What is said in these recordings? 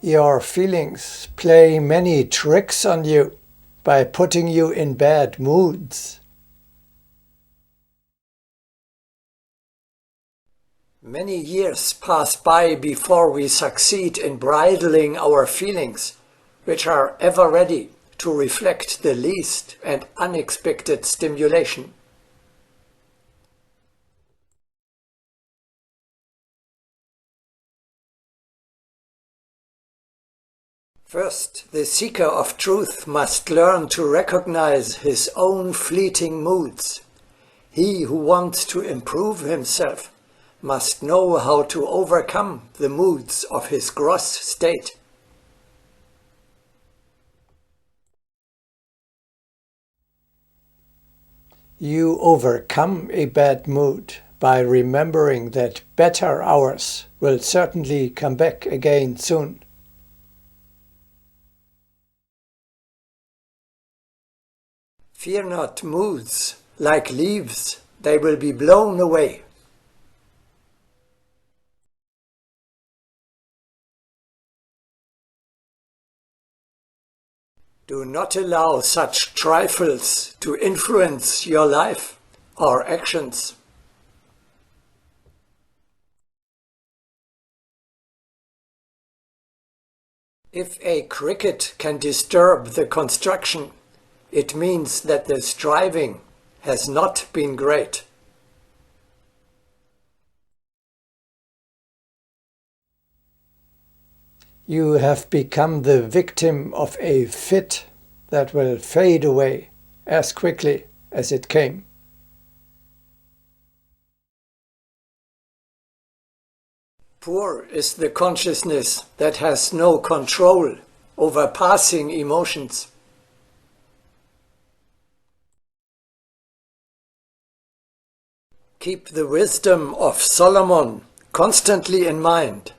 Your feelings play many tricks on you by putting you in bad moods. Many years pass by before we succeed in bridling our feelings, which are ever ready to reflect the least and unexpected stimulation. First, the seeker of truth must learn to recognize his own fleeting moods. He who wants to improve himself must know how to overcome the moods of his gross state. You overcome a bad mood by remembering that better hours will certainly come back again soon. Fear not moods, like leaves, they will be blown away. Do not allow such trifles to influence your life or actions. If a cricket can disturb the construction, it means that the striving has not been great. You have become the victim of a fit that will fade away as quickly as it came. Poor is the consciousness that has no control over passing emotions. Keep the wisdom of Solomon constantly in mind.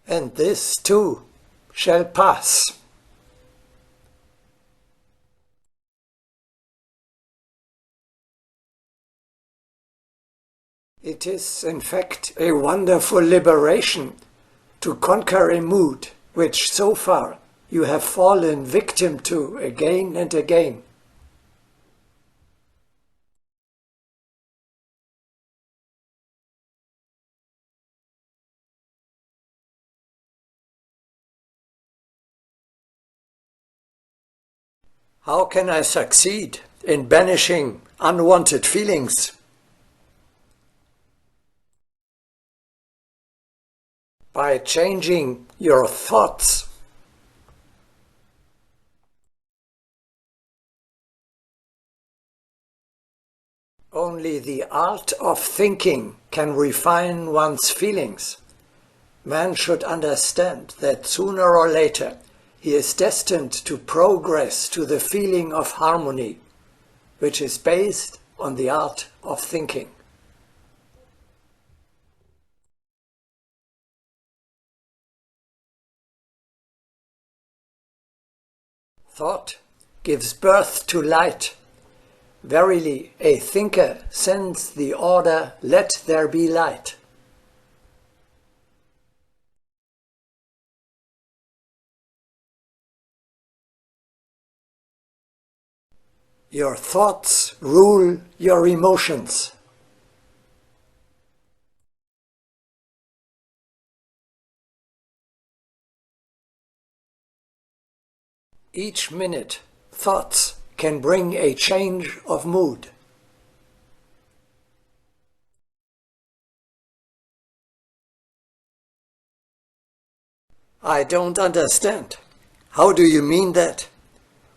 And this too shall pass. It is, in fact, a wonderful liberation to conquer a mood which so far you have fallen victim to again and again. How can I succeed in banishing unwanted feelings? By changing your thoughts. Only the art of thinking can refine one's feelings. Man should understand that sooner or later he is destined to progress to the feeling of harmony, which is based on the art of thinking. Thought gives birth to light. Verily, a thinker sends the order, "Let there be light." Your thoughts rule your emotions. Each minute, thoughts can bring a change of mood. I don't understand. How do you mean that?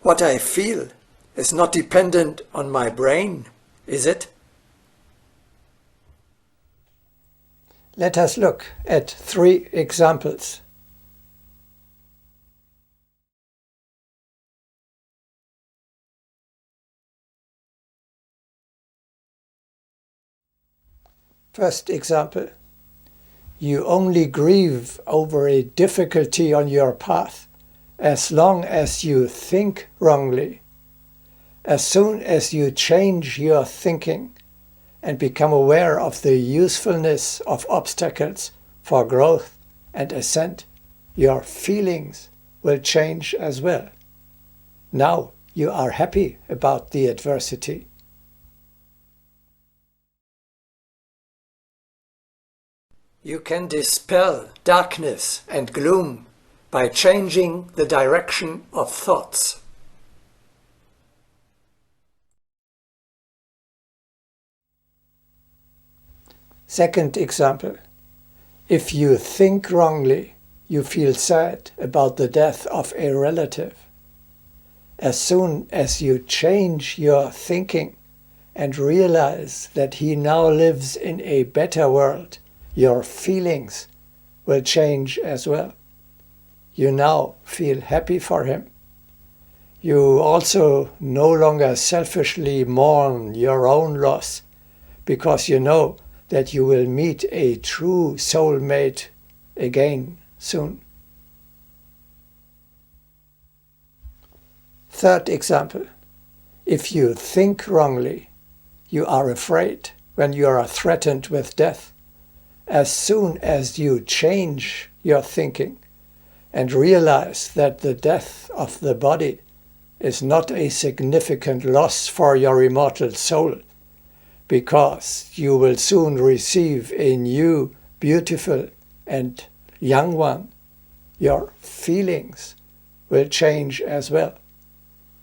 What I feel is not dependent on my brain, is it? Let us look at 3 examples. First example. You only grieve over a difficulty on your path as long as you think wrongly. As soon as you change your thinking, and become aware of the usefulness of obstacles for growth and ascent, your feelings will change as well. Now you are happy about the adversity. You can dispel darkness and gloom by changing the direction of thoughts. Second example. If you think wrongly, you feel sad about the death of a relative. As soon as you change your thinking and realize that he now lives in a better world, your feelings will change as well. You now feel happy for him. You also no longer selfishly mourn your own loss, because you know that you will meet a true soulmate again soon. Third example. If you think wrongly, you are afraid when you are threatened with death. As soon as you change your thinking and realize that the death of the body is not a significant loss for your immortal soul, because you will soon receive a new, beautiful and young one, your feelings will change as well.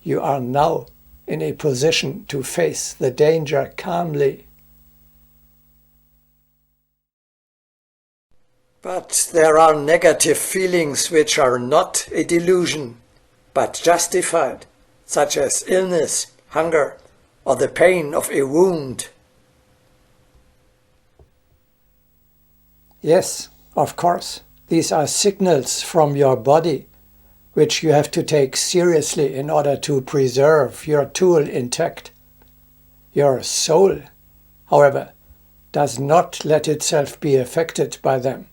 You are now in a position to face the danger calmly. But there are negative feelings which are not a delusion, but justified, such as illness, hunger, or the pain of a wound. Yes, of course, these are signals from your body, which you have to take seriously in order to preserve your tool intact. Your soul, however, does not let itself be affected by them.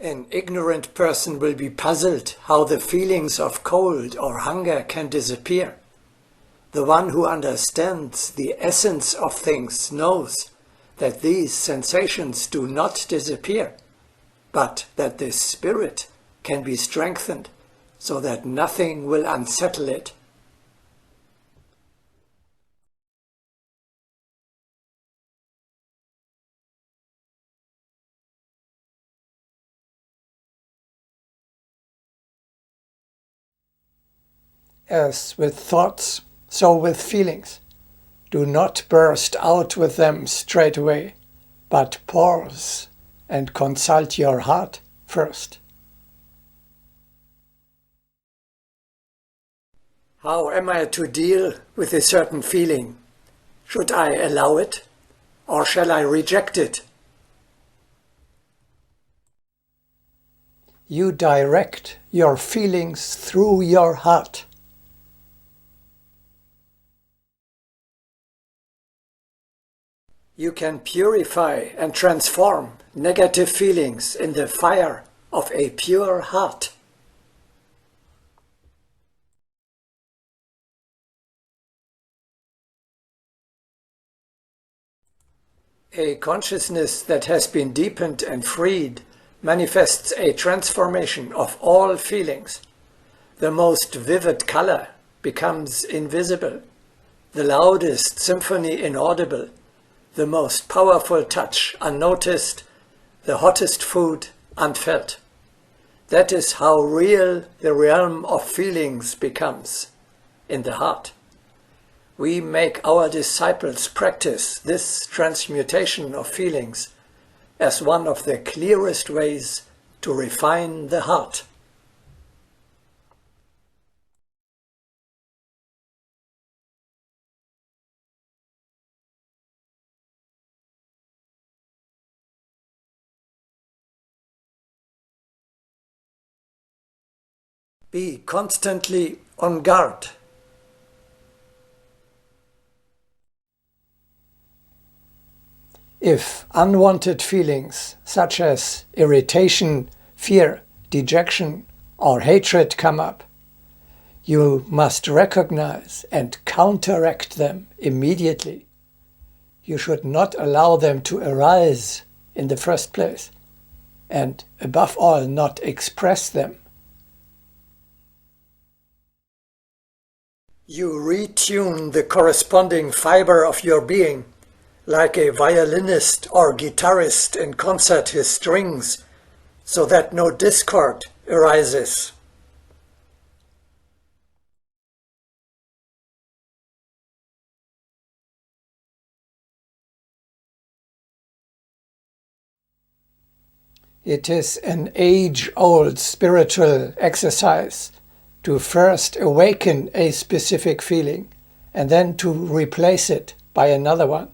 An ignorant person will be puzzled how the feelings of cold or hunger can disappear. The one who understands the essence of things knows that these sensations do not disappear, but that the spirit can be strengthened so that nothing will unsettle it. As with thoughts, so with feelings. Do not burst out with them straight away, but pause and consult your heart first. How am I to deal with a certain feeling? Should I allow it, or shall I reject it? You direct your feelings through your heart. You can purify and transform negative feelings in the fire of a pure heart. A consciousness that has been deepened and freed manifests a transformation of all feelings. The most vivid color becomes invisible, the loudest symphony inaudible, the most powerful touch unnoticed, the hottest food unfelt. That is how real the realm of feelings becomes in the heart. We make our disciples practice this transmutation of feelings as one of the clearest ways to refine the heart. Be constantly on guard. If unwanted feelings such as irritation, fear, dejection, or hatred come up, You must recognize and counteract them immediately. You should not allow them to arise in the first place, and above all, not express them. You retune the corresponding fiber of your being, like a violinist or guitarist in concert his strings, so that no discord arises. It is an age-old spiritual exercise to first awaken a specific feeling and then to replace it by another one,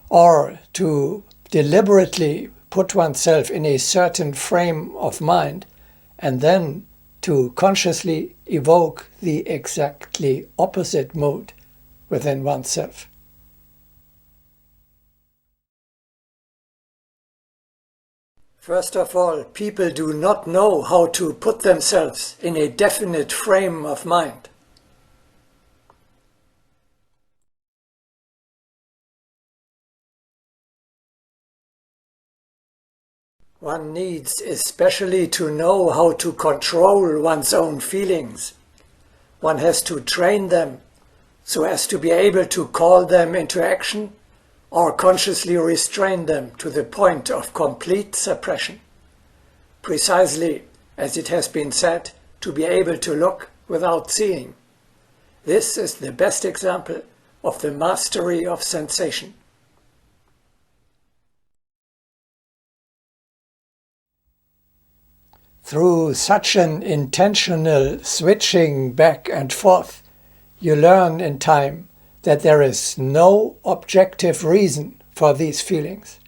or to deliberately put oneself in a certain frame of mind and then to consciously evoke the exactly opposite mood within oneself. First of all, people do not know how to put themselves in a definite frame of mind. One needs especially to know how to control one's own feelings. One has to train them so as to be able to call them into action or consciously restrain them to the point of complete suppression. Precisely as it has been said, to be able to look without seeing. This is the best example of the mastery of sensation. Through such an intentional switching back and forth, you learn in time that there is no objective reason for these feelings.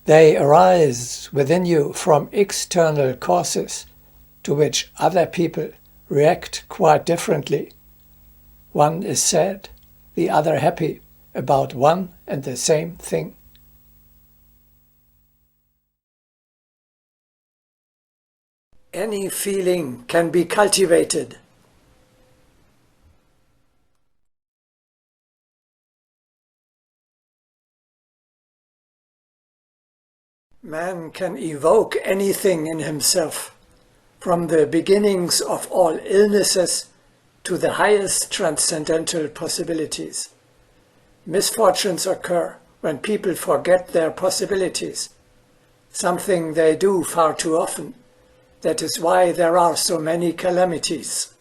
They arise within you from external causes to which other people react quite differently. One is sad, the other happy about one and the same thing. Any feeling can be cultivated. Man can evoke anything in himself, from the beginnings of all illnesses to the highest transcendental possibilities. Misfortunes occur when people forget their possibilities, something they do far too often. That is why there are so many calamities.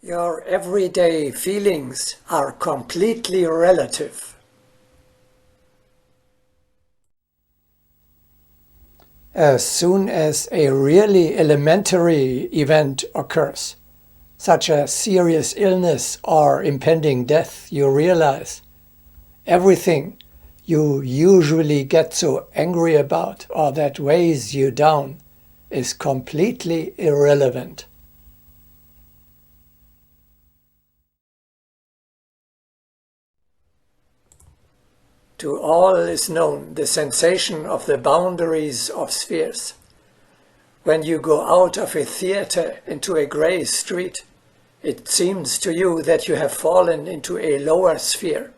Your everyday feelings are completely relative. As soon as a really elementary event occurs, such as serious illness or impending death, you realize everything you usually get so angry about or that weighs you down is completely irrelevant. To all is known the sensation of the boundaries of spheres. When you go out of a theater into a grey street, it seems to you that you have fallen into a lower sphere.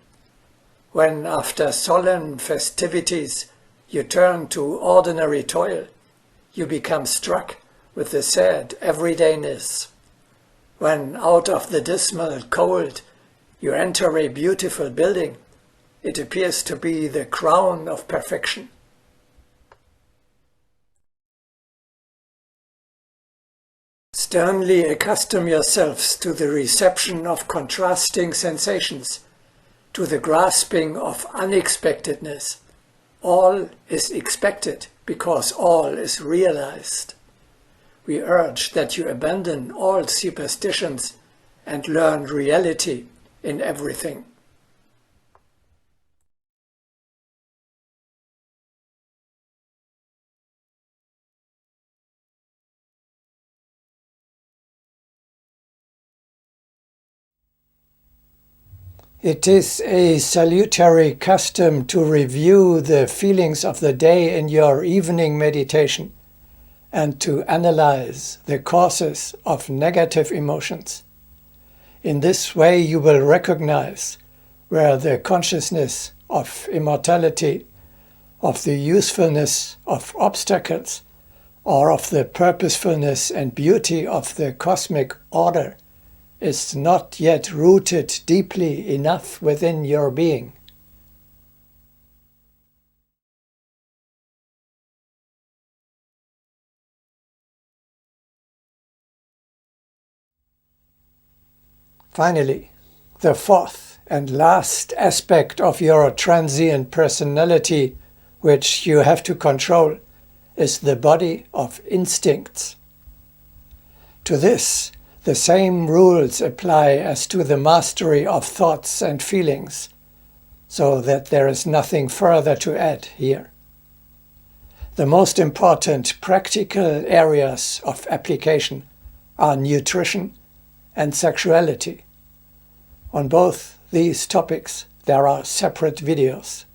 When after solemn festivities you turn to ordinary toil, you become struck with the sad everydayness. When out of the dismal cold you enter a beautiful building, it appears to be the crown of perfection. Sternly accustom yourselves to the reception of contrasting sensations, to the grasping of unexpectedness. All is expected because all is realized. We urge that you abandon all superstitions and learn reality in everything. It is a salutary custom to review the feelings of the day in your evening meditation and to analyze the causes of negative emotions. In this way, you will recognize where the consciousness of immortality, of the usefulness of obstacles, or of the purposefulness and beauty of the cosmic order is not yet rooted deeply enough within your being. Finally, the fourth and last aspect of your transient personality, which you have to control, is the body of instincts. To this, the same rules apply as to the mastery of thoughts and feelings, so that there is nothing further to add here. The most important practical areas of application are nutrition and sexuality. On both these topics, there are separate videos.